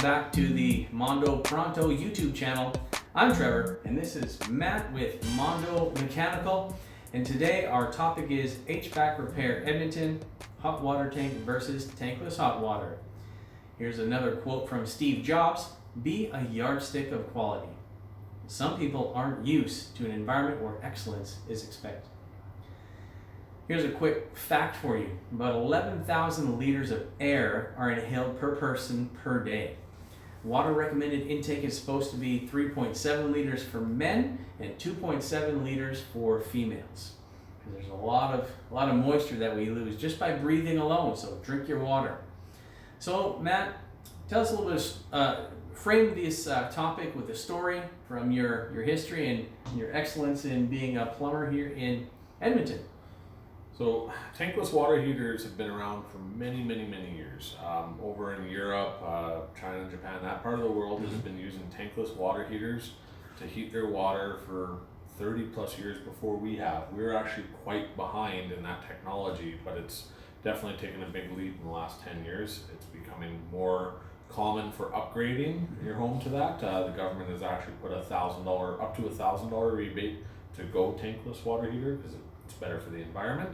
back to the Mondo Pronto YouTube channel. I'm Trevor, and this is Matt with Mondo Mechanical. And today our topic is HVAC repair Edmonton, hot water tank versus tankless hot water. Here's another quote from Steve Jobs: "Be a yardstick of quality." Some people aren't used to an environment where excellence is expected. Here's a quick fact for you. About 11,000 liters of air are inhaled per person per day. Water recommended intake is supposed to be 3.7 liters for men and 2.7 liters for females. There's a lot of moisture that we lose just by breathing alone, so drink your water. So Matt, tell us a little bit, frame this topic with a story from your history and your excellence in being a plumber here in Edmonton. So tankless water heaters have been around for many years. Over in Europe, China, Japan, that part of the world has been using tankless water heaters to heat their water for 30 plus years before we have. We're actually quite behind in that technology, but it's definitely taken a big leap in the last 10 years. It's becoming more common for upgrading your home to that. The government has actually put up to $1,000 rebate to go tankless water heater because it's better for the environment.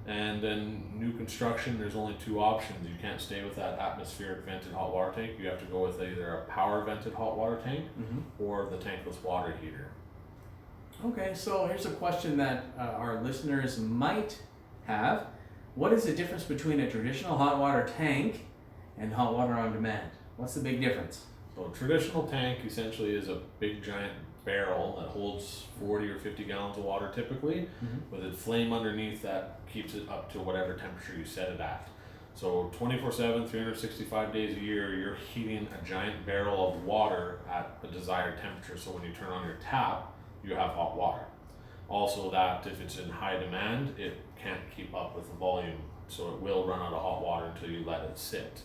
And then new construction, there's only two options. You can't stay with that atmospheric vented hot water tank. You have to go with either a power vented hot water tank or the tankless water heater. Okay, so here's a question that our listeners might have. What is the difference between a traditional hot water tank and hot water on demand? What's the big difference? So a traditional tank essentially is a big giant barrel that holds 40 or 50 gallons of water typically, with a flame underneath that keeps it up to whatever temperature you set it at. So 24/7, 365 days a year, you're heating a giant barrel of water at a desired temperature. So when you turn on your tap, you have hot water. Also that if it's in high demand, it can't keep up with the volume. So it will run out of hot water until you let it sit.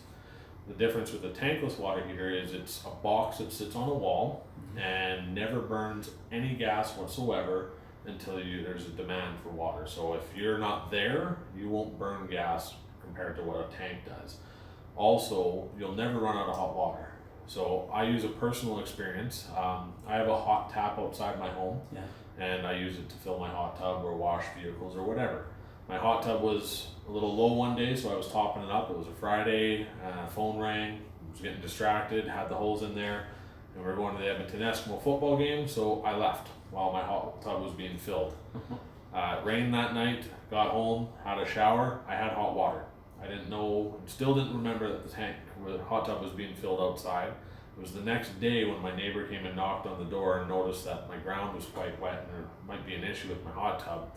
The difference with the tankless water heater is it's a box that sits on a wall and never burns any gas whatsoever until there's a demand for water. So if you're not there, you won't burn gas compared to what a tank does. Also, you'll never run out of hot water. So I use a personal experience. I have a hot tap outside my home, and I use it to fill my hot tub or wash vehicles or whatever. My hot tub was a little low one day, so I was topping it up. It was a Friday, phone rang, I was getting distracted, had the hose in there, and we were going to the Edmonton Eskimo football game, so I left while my hot tub was being filled. It rained that night, got home, had a shower, I had hot water. I didn't know, still didn't remember that the hot tub was being filled outside. It was the next day when my neighbor came and knocked on the door and noticed that my ground was quite wet and there might be an issue with my hot tub.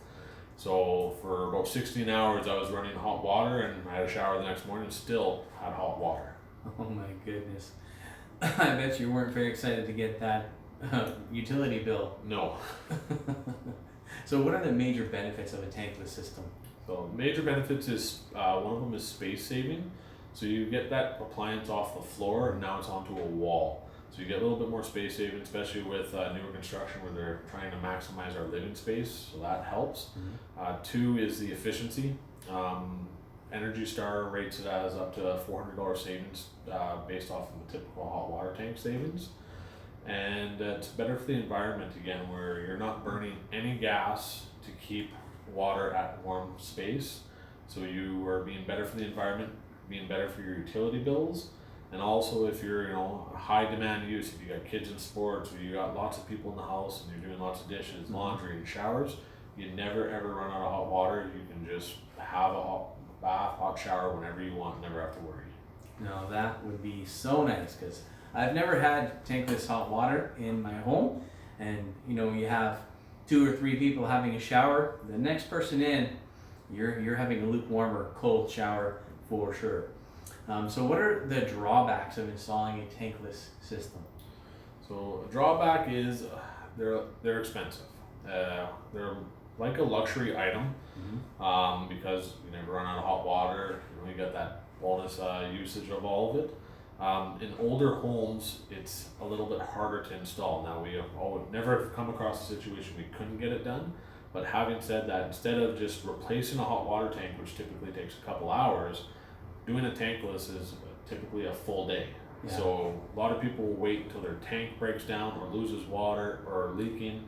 So for about 16 hours I was running hot water, and I had a shower the next morning and still had hot water. Oh my goodness. I bet you weren't very excited to get that utility bill. No. So what are the major benefits of a tankless system? So major benefits is, one of them is space saving. So you get that appliance off the floor and now it's onto a wall. So you get a little bit more space saving, especially with newer construction where they're trying to maximize our living space, so that helps. Two is the efficiency. Energy Star rates it as up to $400 savings based off of the typical hot water tank savings. And it's better for the environment again, where you're not burning any gas to keep water at warm space. So you are being better for the environment, being better for your utility bills. And also if you're, high demand use, if you got kids in sports, or you got lots of people in the house and you're doing lots of dishes, laundry and showers, you never ever run out of hot water. You can just have a hot bath, hot shower whenever you want, never have to worry. Now that would be so nice, because I've never had tankless hot water in my home. And you have 2 or 3 people having a shower, the next person in, you're having a lukewarm or cold shower for sure. So what are the drawbacks of installing a tankless system? So a drawback is they're expensive. They're like a luxury item because you never run out of hot water. You get that bonus usage of all of it. In older homes, it's a little bit harder to install. Now we have never come across a situation we couldn't get it done. But having said that, instead of just replacing a hot water tank, which typically takes a couple hours, doing a tankless is typically a full day. Yeah. So a lot of people will wait until their tank breaks down or loses water or leaking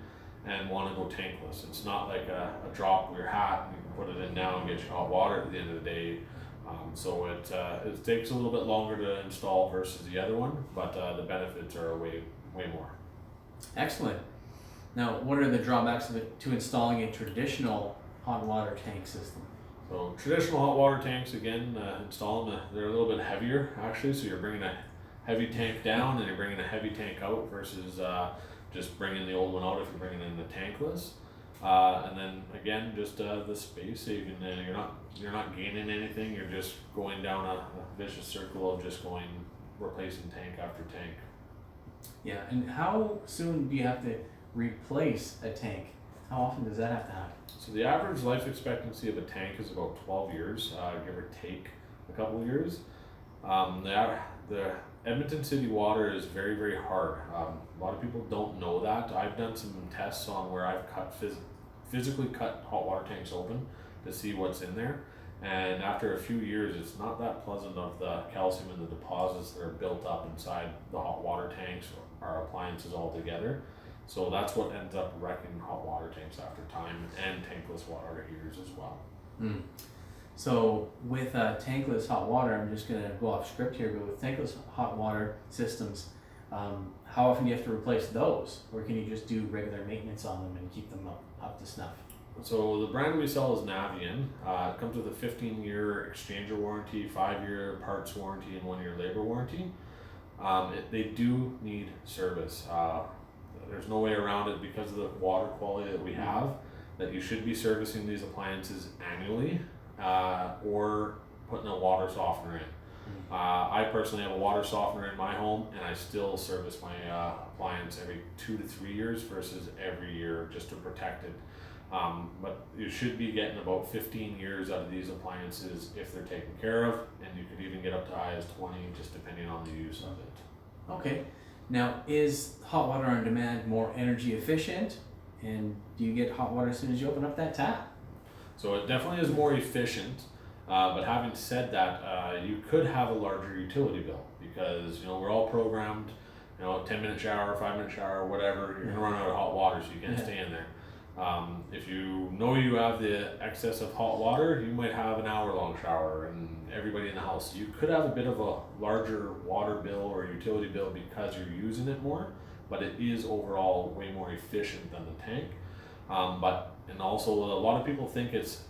and want to go tankless. It's not like a drop of your hat and you can put it in now and get your hot water at the end of the day. So it takes a little bit longer to install versus the other one, but the benefits are way more. Excellent. Now, what are the drawbacks to installing a traditional hot water tank system? So traditional hot water tanks, again, install them, they're a little bit heavier actually, so you're bringing a heavy tank down and you're bringing a heavy tank out versus just bringing the old one out if you're bringing in the tankless. And then again, just the space saving. You're not gaining anything. You're just going down a vicious circle of just replacing tank after tank. Yeah, and how soon do you have to replace a tank? How often does that have to happen? So the average life expectancy of a tank is about 12 years, give or take a couple of years. The Edmonton city water is very hard. A lot of people don't know that. I've done some tests on where I've physically cut hot water tanks open to see what's in there, and after a few years it's not that pleasant of the calcium and the deposits that are built up inside the hot water tanks or our appliances altogether. So that's what ends up wrecking hot water tanks after time, and tankless water heaters as well. So with tankless hot water, I'm just going to go off script here, but with tankless hot water systems, how often do you have to replace those? Or can you just do regular maintenance on them and keep them up to snuff? So the brand we sell is Navian. It comes with a 15-year exchanger warranty, 5-year parts warranty, and 1-year labor warranty. They do need service. There's no way around it because of the water quality that we have, that you should be servicing these appliances annually or putting a water softener in. I personally have a water softener in my home, and I still service my appliance every 2 to 3 years versus every year just to protect it. But you should be getting about 15 years out of these appliances if they're taken care of, and you could even get up to high as 20 just depending on the use of it. Okay. Now, is hot water on demand more energy efficient, and do you get hot water as soon as you open up that tap? So it definitely is more efficient, but having said that, you could have a larger utility bill because we're all programmed, 10-minute shower, 5-minute shower, whatever, you're gonna run out of hot water, so you can't stay in there. If you know you have the excess of hot water, you might have an hour-long shower, and everybody in the house. You could have a bit of a larger water bill or utility bill because you're using it more, but it is overall way more efficient than the tank. And also a lot of people think it's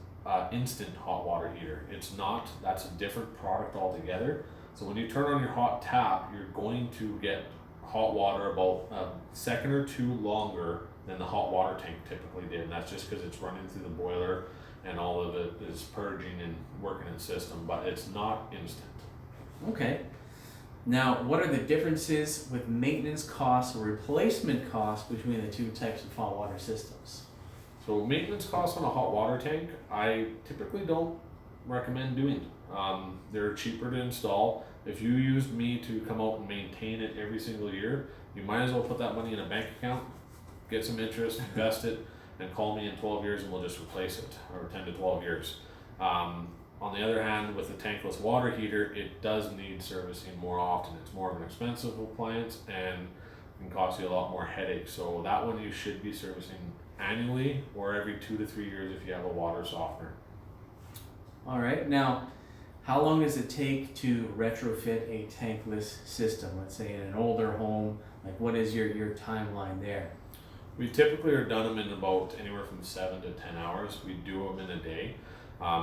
instant hot water heater. It's not. That's a different product altogether. So when you turn on your hot tap, you're going to get hot water about a second or two longer than the hot water tank typically did, and that's just because it's running through the boiler and all of it is purging and working its system, but it's not instant. Okay. Now, what are the differences with maintenance costs or replacement costs between the two types of hot water systems? So maintenance costs on a hot water tank, I typically don't recommend doing. They're cheaper to install. If you used me to come out and maintain it every single year, you might as well put that money in a bank account, get some interest, invest it, and call me in 12 years and we'll just replace it, or 10 to 12 years. On the other hand, with the tankless water heater, it does need servicing more often. It's more of an expensive appliance and can cost you a lot more headaches. So that one you should be servicing annually or every 2 to 3 years if you have a water softener. All right. Now, how long does it take to retrofit a tankless system? Let's say in an older home, like what is your timeline there? We typically are done them in about anywhere from 7 to 10 hours. We do them in a day.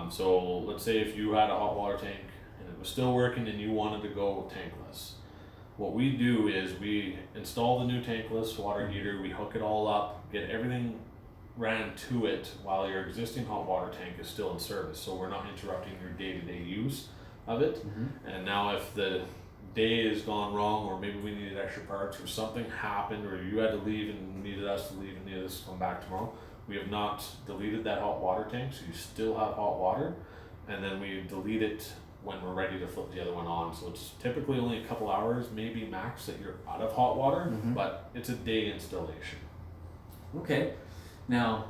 So let's say if you had a hot water tank and it was still working and you wanted to go tankless. What we do is we install the new tankless water heater, we hook it all up, get everything ran to it while your existing hot water tank is still in service. So we're not interrupting your day-to-day use of it. And now if the day has gone wrong, or maybe we needed extra parts, or something happened, or you had to leave and needed us to leave and needed us to come back tomorrow, we have not deleted that hot water tank, so you still have hot water, and then we delete it when we're ready to flip the other one on. So it's typically only a couple hours, maybe max, that you're out of hot water, but it's a day installation. Okay. Now,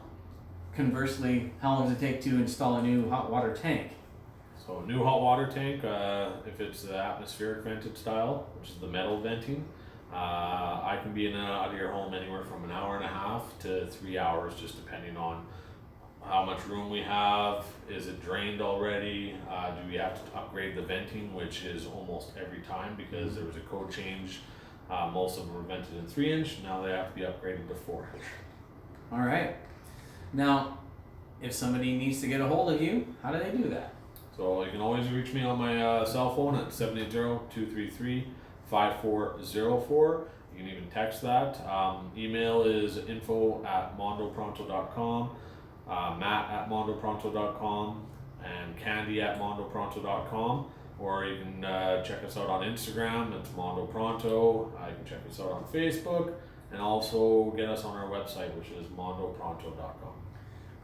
conversely, how long does it take to install a new hot water tank? So a new hot water tank, if it's the atmospheric vented style, which is the metal venting, I can be in and out of your home anywhere from an hour and a half to 3 hours, just depending on how much room we have. Is it drained already? Do we have to upgrade the venting, which is almost every time because there was a code change. Most of them were vented in 3-inch. Now they have to be upgraded to 4-inch. All right. Now, if somebody needs to get a hold of you, how do they do that? So you can always reach me on my cell phone at 780-233-5404. You can even text that. Email is info@mondopronto.com, matt@mondopronto.com, and candy@mondopronto.com. Or you can check us out on Instagram, it's Mondo Pronto. You can check us out on Facebook, and also get us on our website, which is mondopronto.com.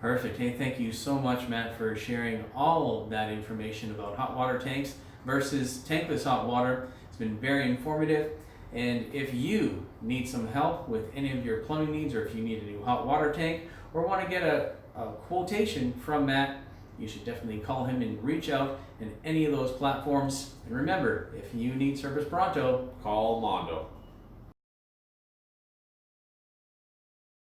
Perfect. Hey, thank you so much, Matt, for sharing all of that information about hot water tanks versus tankless hot water. It's been very informative. And if you need some help with any of your plumbing needs, or if you need a new hot water tank, or want to get a quotation from Matt, you should definitely call him and reach out in any of those platforms. And remember, if you need service pronto, Call Mondo.